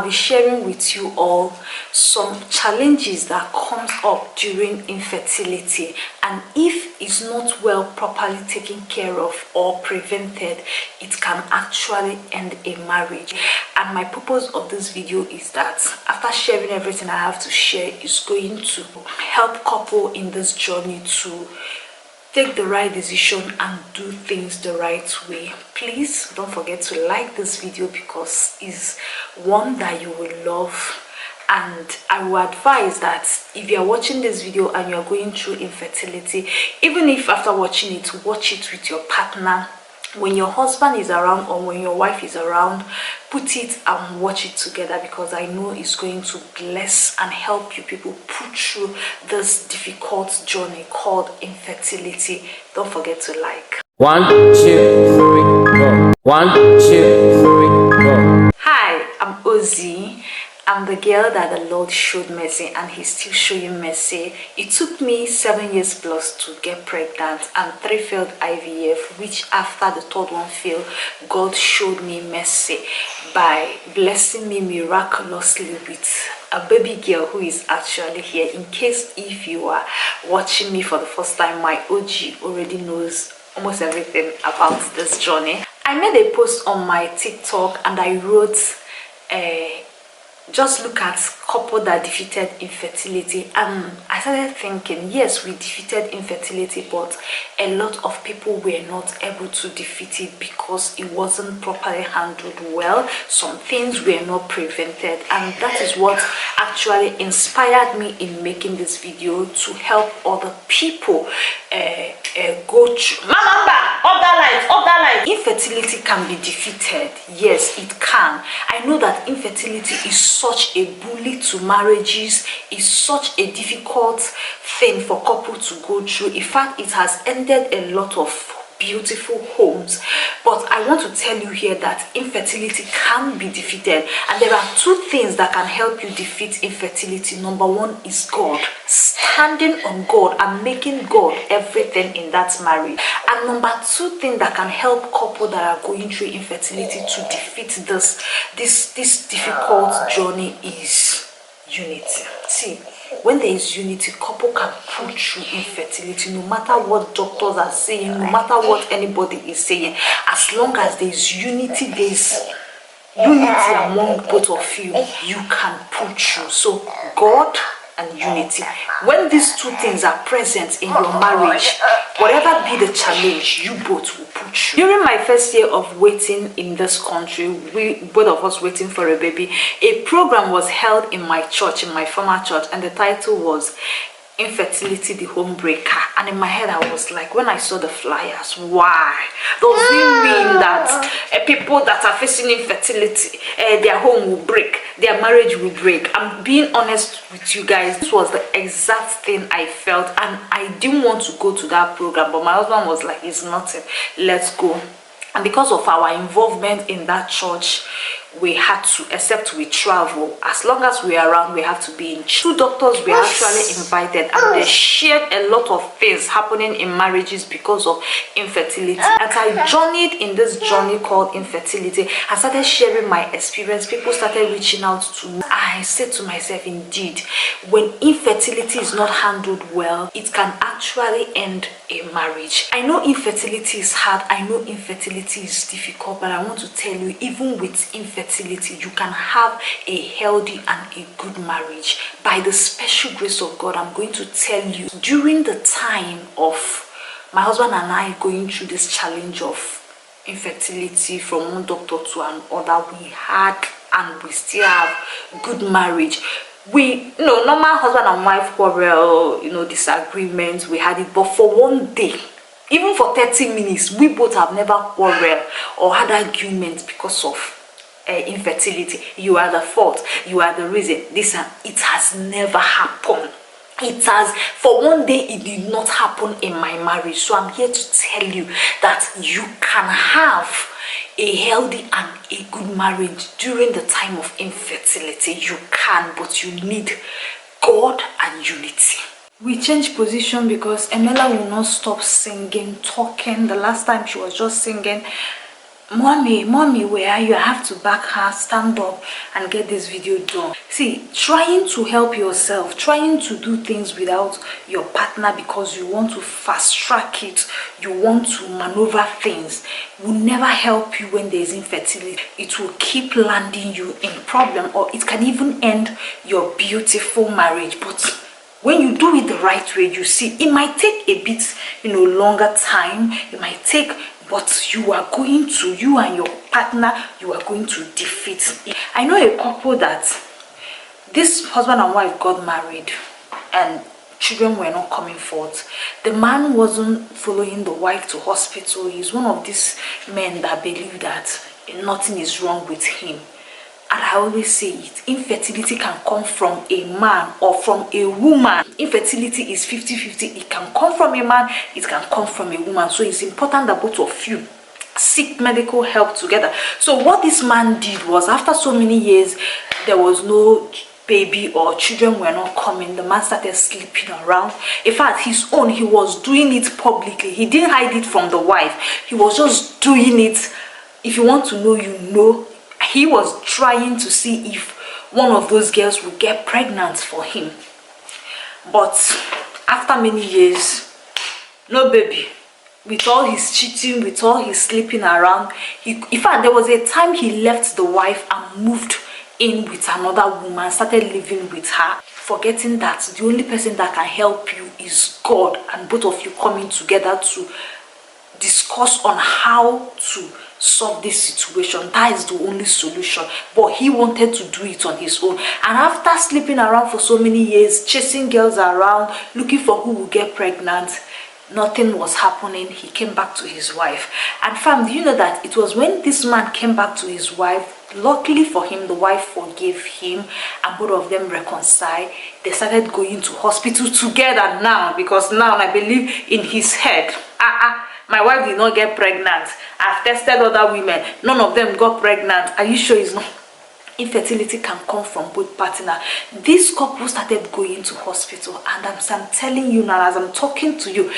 I'll be sharing with you all some challenges that comes up during infertility, and if it's not well properly taken care of or prevented, it can actually end a marriage. And my purpose of this video is that after sharing everything I have to share, is going to help couple in this journey to take the right decision and do things the right way. Please don't forget to like this video because it's one that you will love. And I will advise that if you are watching this video and you are going through infertility, even if after watching it, watch it with your partner. When your husband is around or when your wife is around, put it and watch it together, because I know it's going to bless and help you people put through this difficult journey called infertility. Don't forget to like. 1, 2, 3, go. 1, 2, 3, go. Hi, I'm Ozzy. I'm the girl that the Lord showed mercy, and He's still showing mercy. It took me 7 years plus to get pregnant and 3 failed IVF, which after the third one failed, God showed me mercy by blessing me miraculously with a baby girl who is actually here. In case if you are watching me for the first time, my OG already knows almost everything about this journey. I made a post on my TikTok and I wrote just look at couple that defeated infertility, and I started thinking, yes, we defeated infertility, but a lot of people were not able to defeat it because it wasn't properly handled well. Some things were not prevented, and that is what actually inspired me in making this video, to help other people go through. Other life. Infertility can be defeated. Yes, it can. I know that infertility is such a bully to marriages, is such a difficult thing for couples to go through. In fact, it has ended a lot of beautiful homes. But I want to tell you here that infertility can be defeated, and there are 2 things that can help you defeat infertility. Number 1 is God, standing on God and making God everything in that marriage. And number 2 thing that can help couples that are going through infertility to defeat this difficult journey is unity. See, when there is unity, couple can pull through infertility, no matter what doctors are saying, no matter what anybody is saying. As long as there is unity, there is unity among both of you, you can pull through. So God and unity, when these 2 things are present in your marriage, whatever be the challenge, you both will pull through. During my first year of waiting in this country, we both of us waiting for a baby, a program was held in my church, in my former church, and the title was Infertility, the Homebreaker. And in my head I was like, when I saw the flyers, why does it mean that people that are facing infertility, their home will break, their marriage will break? I'm being honest with you guys, this was the exact thing I felt, and I didn't want to go to that program, but my husband was like, it's nothing, let's go. And because of our involvement in that church, we had to, except we travel, as long as we're around, we have to be in. 2 doctors were actually invited, and they shared a lot of things happening in marriages because of infertility. As I journeyed in this journey called infertility, I started sharing my experience. People started reaching out to me. I said to myself, indeed, when infertility is not handled well, it can actually end a marriage. I know infertility is hard, I know infertility is difficult, but I want to tell you, even with infertility, you can have a healthy and a good marriage by the special grace of God. I'm going to tell you, during the time of my husband and I going through this challenge of infertility from one doctor to another, we had and we still have good marriage. We, normal husband and wife quarrel, disagreements, we had it, but for one day, even for 30 minutes, we both have never quarreled or had arguments because of infertility. You are the fault, you are the reason, this, and it has never happened. It has, for one day, it did not happen in my marriage. So I'm here to tell you that you can have a healthy and a good marriage during the time of infertility. You can, but you need God and unity. We changed position because Emela will not stop singing, talking. The last time she was just singing, Mommy, where are you? I have to back her, stand up and get this video done. See, trying to help yourself, trying to do things without your partner because you want to fast track it, you want to maneuver things, will never help you when there is infertility. It will keep landing you in problem, or it can even end your beautiful marriage. But when you do it the right way, you see, it might take a bit, longer time. It might take, but you and your partner, you are going to defeat it. I know a couple that this husband and wife got married and children were not coming forth. The man wasn't following the wife to hospital. He's one of these men that believe that nothing is wrong with him. And I always say it, infertility can come from a man or from a woman. Infertility is 50-50. It can come from a man, it can come from a woman. So it's important that both of you seek medical help together. So what this man did was, after so many years, there was no baby or children were not coming. The man started sleeping around. In fact, his own, he was doing it publicly. He didn't hide it from the wife. He was just doing it. If you want to know, you know. He was trying to see if one of those girls would get pregnant for him. But after many years, no baby. With all his cheating, with all his sleeping around, in fact, there was a time he left the wife and moved in with another woman, started living with her, forgetting that the only person that can help you is God, and both of you coming together to discuss on how to solve this situation. That is the only solution. But he wanted to do it on his own. And after sleeping around for so many years, chasing girls around, looking for who will get pregnant, nothing was happening. He came back to his wife. And fam, do you know that it was when this man came back to his wife, luckily for him, the wife forgave him and both of them reconciled. They started going to hospital together now, because now I believe in his head, my wife did not get pregnant. I've tested other women, none of them got pregnant. Are you sure it's not? Infertility can come from both partners. This couple started going to hospital, and I'm telling you now, as I'm talking to you,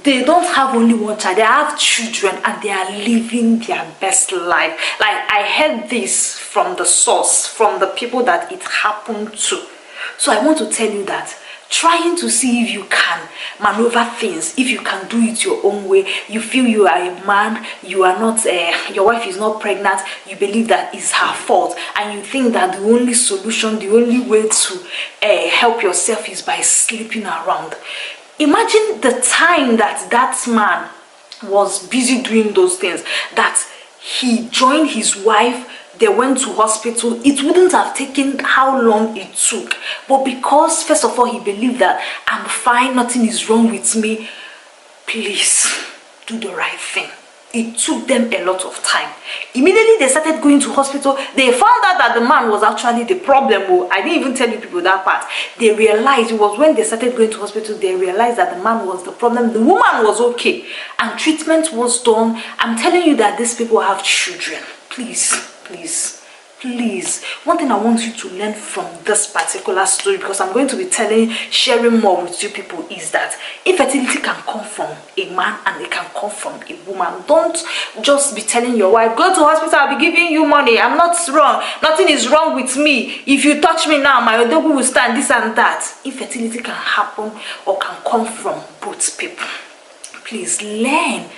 they don't have only one child, they have children, and they are living their best life. Like, I heard this from the source, from the people that it happened to. So I want to tell you that trying to see if you can maneuver things, if you can do it your own way, you feel you are a man, you are not, your wife is not pregnant, you believe that it's her fault, and you think that the only solution, the only way to help yourself is by sleeping around. Imagine the time that man was busy doing those things, that he joined his wife, they went to hospital. It wouldn't have taken how long it took. But because, first of all, he believed that I'm fine, nothing is wrong with me, please do the right thing. It took them a lot of time. Immediately they started going to hospital. They found out that the man was actually the problem. Oh, I didn't even tell you people that part. They realized, it was when they started going to hospital, they realized that the man was the problem. The woman was okay, and treatment was done. I'm telling you that these people have children. Please, one thing I want you to learn from this particular story, because I'm going to be sharing more with you people, is that infertility can come from a man and it can come from a woman. Don't just be telling your wife, go to hospital, I'll be giving you money, I'm not wrong, nothing is wrong with me, if you touch me now, my odogu will stand, this and that. Infertility can happen or can come from both people. Please learn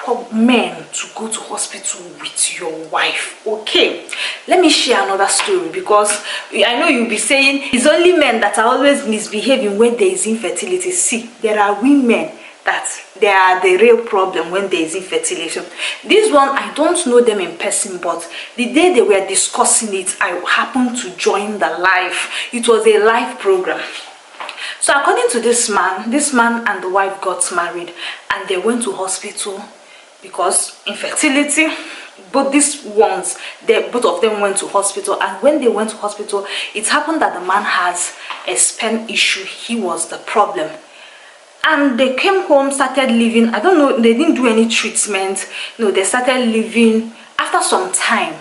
for men to go to hospital with your wife. Okay, let me share another story, because I know you'll be saying it's only men that are always misbehaving when there is infertility. See, there are women that they are the real problem when there is infertility. This one, I don't know them in person, but the day they were discussing it, I happened to join the live. It was a live program. So according to this man and the wife got married, and they went to hospital because infertility. Both both of them went to hospital, and when they went to hospital, it happened that the man has a sperm issue. He was the problem. And they came home, started living. I don't know, they didn't do any treatment. No, they started living. After some time,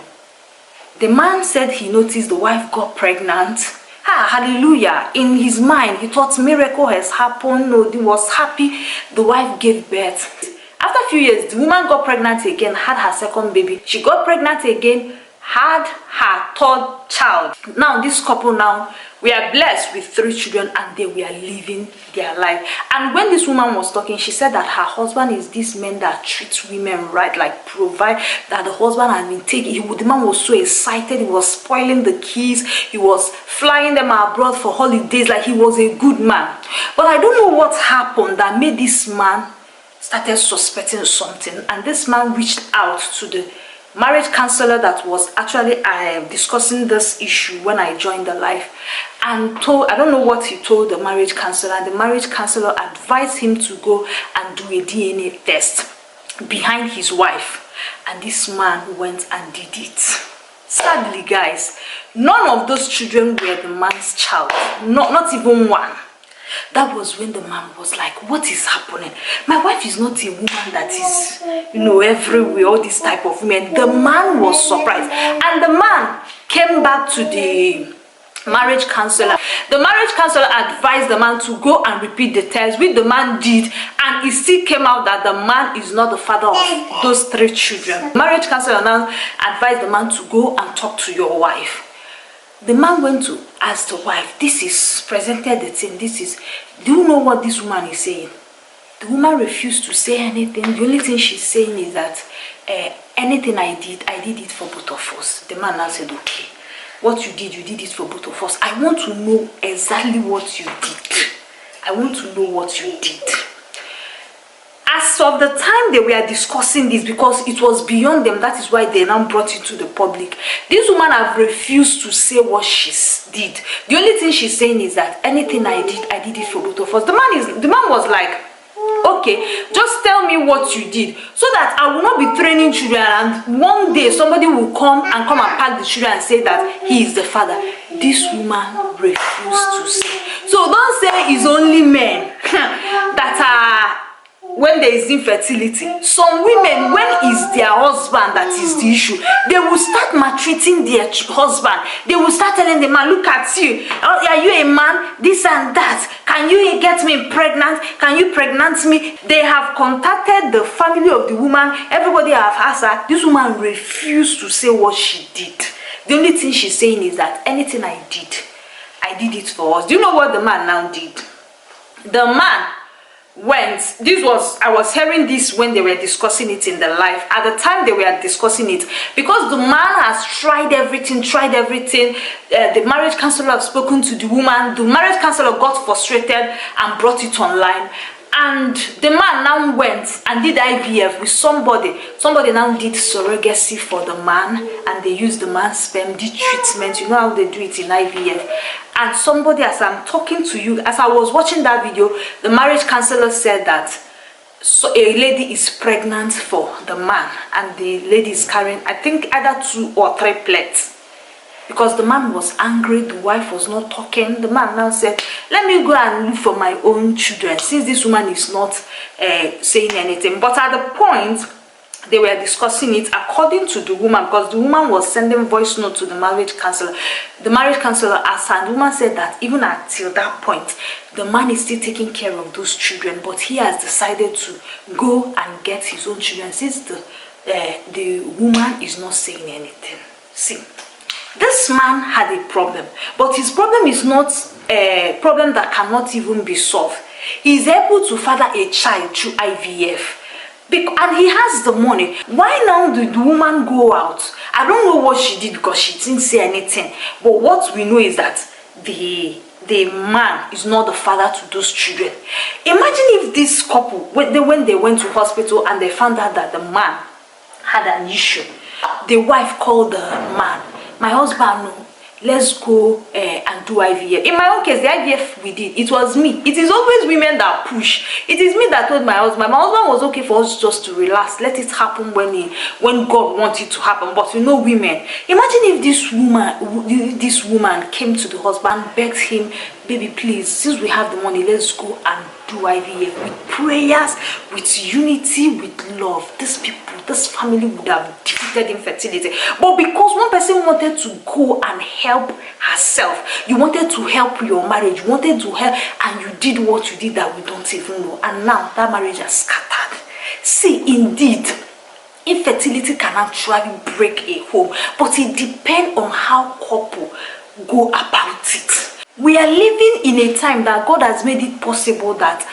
the man said he noticed the wife got pregnant. Hallelujah. In his mind, he thought miracle has happened. No, he was happy. The wife gave birth. After a few years, the woman got pregnant again, had her second baby. She got pregnant again, had her third child. Now this couple now, we are blessed with 3 children, and they were living their life. And when this woman was talking, she said that her husband is this man that treats women right, like provide, that the husband has been taking. The man was so excited, he was spoiling the kids, he was flying them abroad for holidays, like he was a good man. But I don't know what happened that made this man started suspecting something, and this man reached out to the marriage counselor that was actually discussing this issue when I joined the live, and I don't know what he told the marriage counselor, and the marriage counselor advised him to go and do a DNA test behind his wife, and this man went and did it. Sadly, guys, none of those children were the man's child, not even one. That was when the man was like, what is happening? My wife is not a woman that is, everywhere, all this type of women. The man was surprised, and the man came back to the marriage counselor. The marriage counselor advised the man to go and repeat the test, which the man did, and it still came out that the man is not the father of those 3 children. The marriage counselor now advised the man to go and talk to your wife. The man went to ask the wife, presented the thing, do you know what this woman is saying? The woman refused to say anything. The only thing she's saying is that anything I did it for both of us. The man now said, okay, what you did it for both of us. I want to know exactly what you did. I want to know what you did. As of the time they were discussing this, because it was beyond them, that is why they now brought it to the public. This woman have refused to say what she did. The only thing she's saying is that anything I did it for both of us. The man was like, okay, just tell me what you did, so that I will not be training children, and one day somebody will come and pack the children and say that he is the father. This woman refused to say. So don't say it's only men that are when there is infertility. Some women, when it's their husband that is the issue, they will start maltreating their husband. They will start telling the man, look at you, are you a man, this and that, can you get me pregnant, can you pregnant me? They have contacted the family of the woman. Everybody have asked her. This woman refused to say what she did. The only thing she's saying is that anything I did it for us. Do you know what the man now did? The man went, I was hearing this when they were discussing it in the live. At the time they were discussing it, because the man has tried everything. The marriage counselor have spoken to the woman. The marriage counselor got frustrated and brought it online, and the man now went and did IVF with somebody. Somebody now did surrogacy for the man, and they used the man's sperm, did treatment. You know how they do it in IVF. And somebody, as I'm talking to you, as I was watching that video, the marriage counselor said that a lady is pregnant for the man, and the lady is carrying, I think, either 2 or 3 plates. Because the man was angry, the wife was not talking. The man now said, let me go and look for my own children, since this woman is not saying anything. But at the point they were discussing it, according to the woman, because the woman was sending voice note to the marriage counselor. The marriage counselor asked her, and the woman said that even until that point, the man is still taking care of those children, but he has decided to go and get his own children, since the woman is not saying anything. See, this man had a problem, but his problem is not a problem that cannot even be solved. He is able to father a child through IVF. And he has the money. Why now did the woman go out? I don't know what she did, because she didn't say anything. But what we know is that the man is not the father to those children. Imagine if this couple, when they went to hospital and they found out that the man had an issue, the wife called the man, my husband, no, let's go and do IVF. In my own case, the IVF we did, it was me. It is always women that push. It is me that told my husband. My husband was okay for us just to relax, let it happen when God wanted it to happen. But you know, women, imagine if this woman came to the husband, begged him, baby, please, since we have the money, let's go and do IVF. With prayers, with unity, with love, this family would have defeated infertility. But because one person wanted to go and help herself, you wanted to help your marriage, you wanted to help, and you did what you did that we don't even know, and now that marriage has scattered. See, indeed, infertility can actually break a home, but it depends on how couple go about it. We are living in a time that God has made it possible that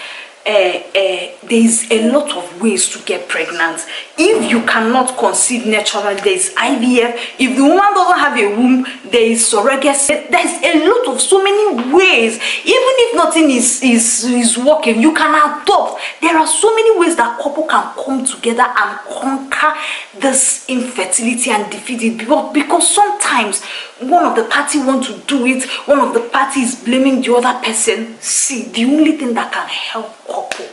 there is a lot of ways to get pregnant. If you cannot conceive naturally, there is IVF. If the woman doesn't have a womb, there is surrogacy. There's a lot of so many ways. Even if nothing is working, you can adopt. There are so many ways that couple can come together and conquer this infertility and defeat it. Because sometimes one of the party want to do it, one of the party is blaming the other person. See, the only thing that can help couple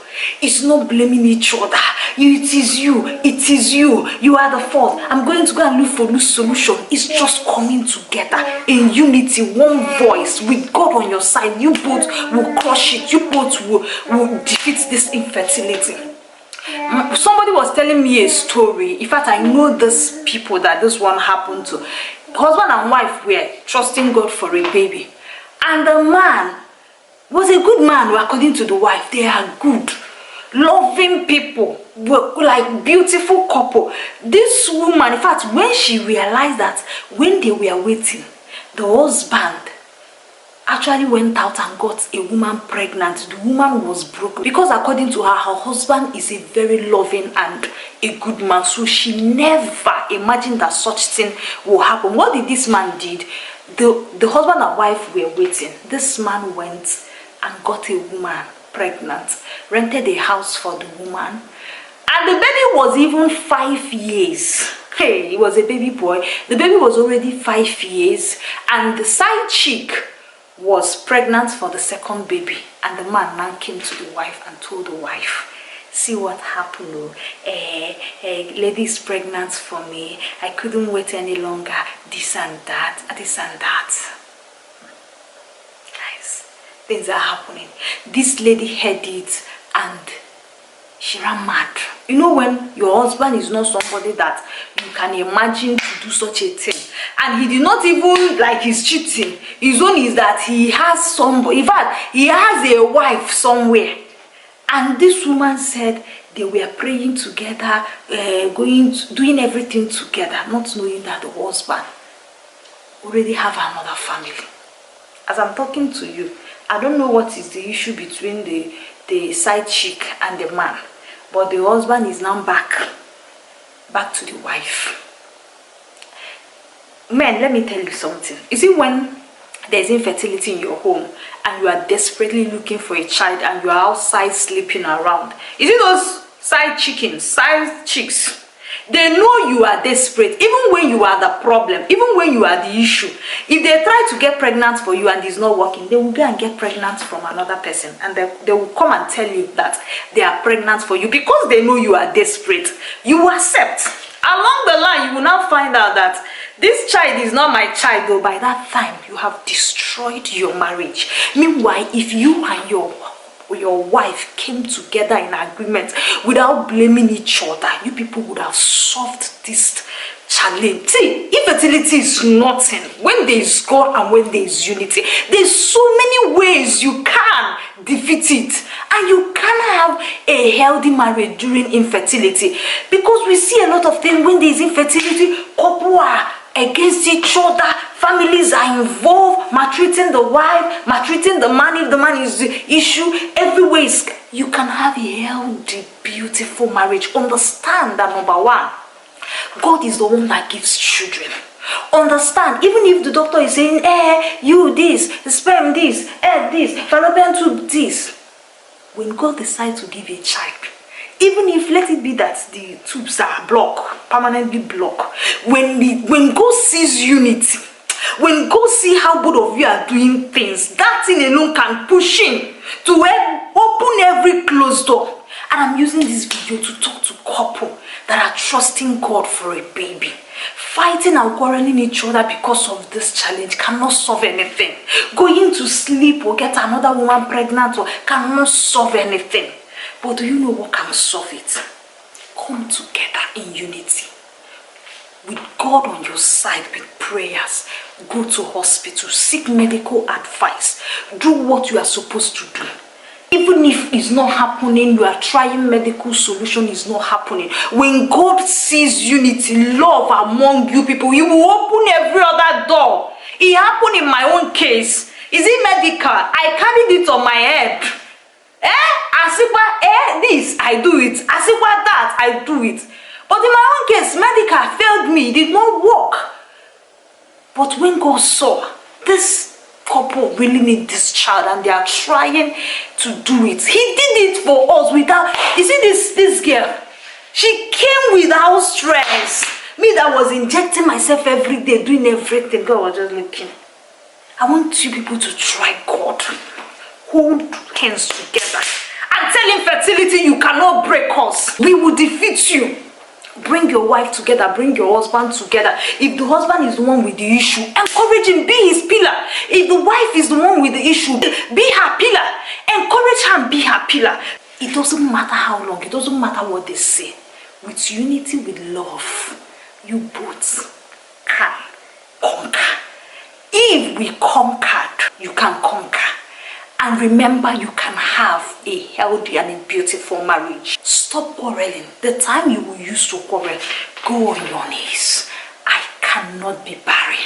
is not blaming each other. It is you, you are the fault. I'm going to go and look for this solution. It's just coming together in unity, one voice, with God on your side. You both will crush it. You both will defeat this infertility. Somebody was telling me a story. In fact, I know these people that this one happened to. Husband and wife were trusting God for a baby, and the man was a good man. According to the wife, they are good, loving people, like beautiful couple. This woman, in fact, when she realized that when they were waiting, the husband actually went out and got a woman pregnant. The woman was broken because according to her husband is a very loving and a good man, so she never imagined that such thing will happen. What did this man did? The husband and wife were waiting. This man went and got a woman pregnant, rented a house for the woman, and the baby was even 5 years. Hey, he was a baby boy. The baby was already 5 years, and the side chick was pregnant for the second baby. And the man now came to the wife and told the wife, see what happened. Lady is pregnant for me. I couldn't wait any longer. This and that, this and that. Guys, things are happening. This lady heard it and she ran mad. You know, when your husband is not somebody that you can imagine to do such a thing, and he did not even like he's cheating. His own is that he has somebody. In fact, he has a wife somewhere. And this woman said they were praying together, doing everything together, not knowing that the husband already have another family. As I'm talking to you, I don't know what is the issue between the side chick and the man, but the husband is now back to the wife. Men, let me tell you something. You see, when there's infertility in your home and you are desperately looking for a child and you are outside sleeping around, you see those side chicks, they know you are desperate. Even when you are the problem, even when you are the issue, if they try to get pregnant for you and it's not working, they will go and get pregnant from another person, and they will come and tell you that they are pregnant for you because they know you are desperate. You accept. Along the line, you will now find out that this child is not my child, though. By that time, you have destroyed your marriage. Meanwhile, if you and your wife came together in agreement without blaming each other, you people would have solved this challenge. See, infertility is nothing when there is God and when there is unity. There's so many ways you can defeat it, and you can have a healthy marriage during infertility, because we see a lot of things when there is infertility. Couple are against each other, families are involved, maltreating the wife, maltreating the man if the man is the issue. Everywhere you can have a healthy, beautiful marriage. Understand that, number one, God is the one that gives children. Understand, even if the doctor is saying, you this, sperm this, this, fallopian tube this, when God decides to give a child, even if let it be that the tubes are blocked, permanently blocked, when God sees unity, when God see how both of you are doing things, that thing alone can push in to open every closed door. And I'm using this video to talk to couple that are trusting God for a baby. Fighting and quarreling each other because of this challenge cannot solve anything. Going to sleep or get another woman pregnant or cannot solve anything. But do you know what can solve it? Come together in unity. With God on your side, with prayers, go to hospital, seek medical advice, do what you are supposed to do. Even if it's not happening, you are trying medical solution, is not happening. When God sees unity, love among you people, He will open every other door. It happened in my own case. Is it medical? I carried it on my head. This, I do it. That, I do it. But in my own case, medical failed me. It did not work. But when God saw this couple really need this child and they are trying to do it, He did it for us without, you see this girl, she came without stress. Me that was injecting myself every day, doing everything, God was just looking. I want you people to try God. Hold hands together and tell infertility you cannot break us. We will defeat you. Bring your wife together, bring your husband together. If the husband is the one with the issue, encourage him, be his pillar. If the wife is the one with the issue, be her pillar. Encourage her and be her pillar. It doesn't matter how long, it doesn't matter what they say. With unity, with love, you both can conquer. If we conquered, you can conquer. And remember, you can have a healthy and a beautiful marriage. Stop quarreling. The time you will use to quarrel, go on your knees. I cannot be barren.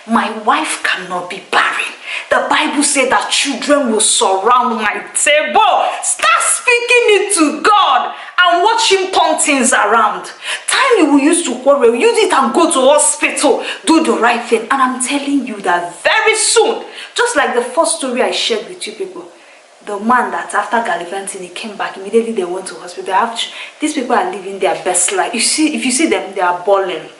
My wife cannot be barren. The Bible said that children will surround my table. Start speaking it to God and watch Him turn things around. Time you will use to quarrel, use it and go to hospital. Do the right thing. And I'm telling you that very soon, just like the first story I shared with you people, the man that after gallivanting, he came back, immediately they went to hospital. These people are living their best life. You see, if you see them, they are balling.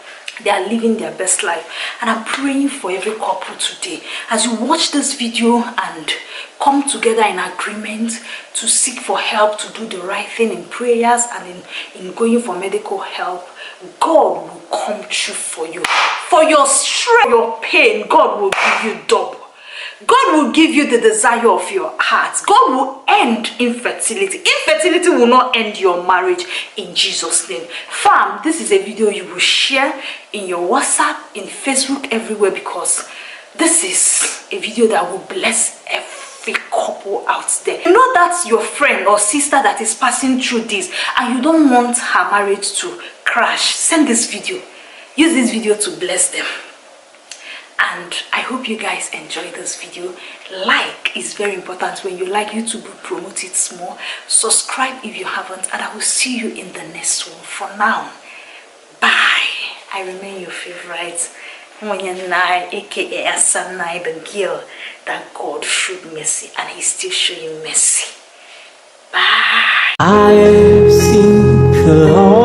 They are living their best life. And I'm praying for every couple today. As you watch this video and come together in agreement to seek for help, to do the right thing in prayers and in going for medical help, God will come true for you. For your strength, your pain, God will give you double. God will give you the desire of your heart. God will end infertility. Infertility will not end your marriage in Jesus' name. Fam, this is a video you will share in your WhatsApp, in Facebook, everywhere, because this is a video that will bless every couple out there. You know that's your friend or sister that is passing through this and you don't want her marriage to crash. Send this video. Use this video to bless them. And I hope you guys enjoy this video. Like is very important. When you like, YouTube will promote it more. Subscribe if you haven't, and I will see you in the next one. For now, bye. I remain your favorite Onyanai, aka Asanai, the girl that God showed mercy, and He's still showing mercy. Bye. I have seen the Lord.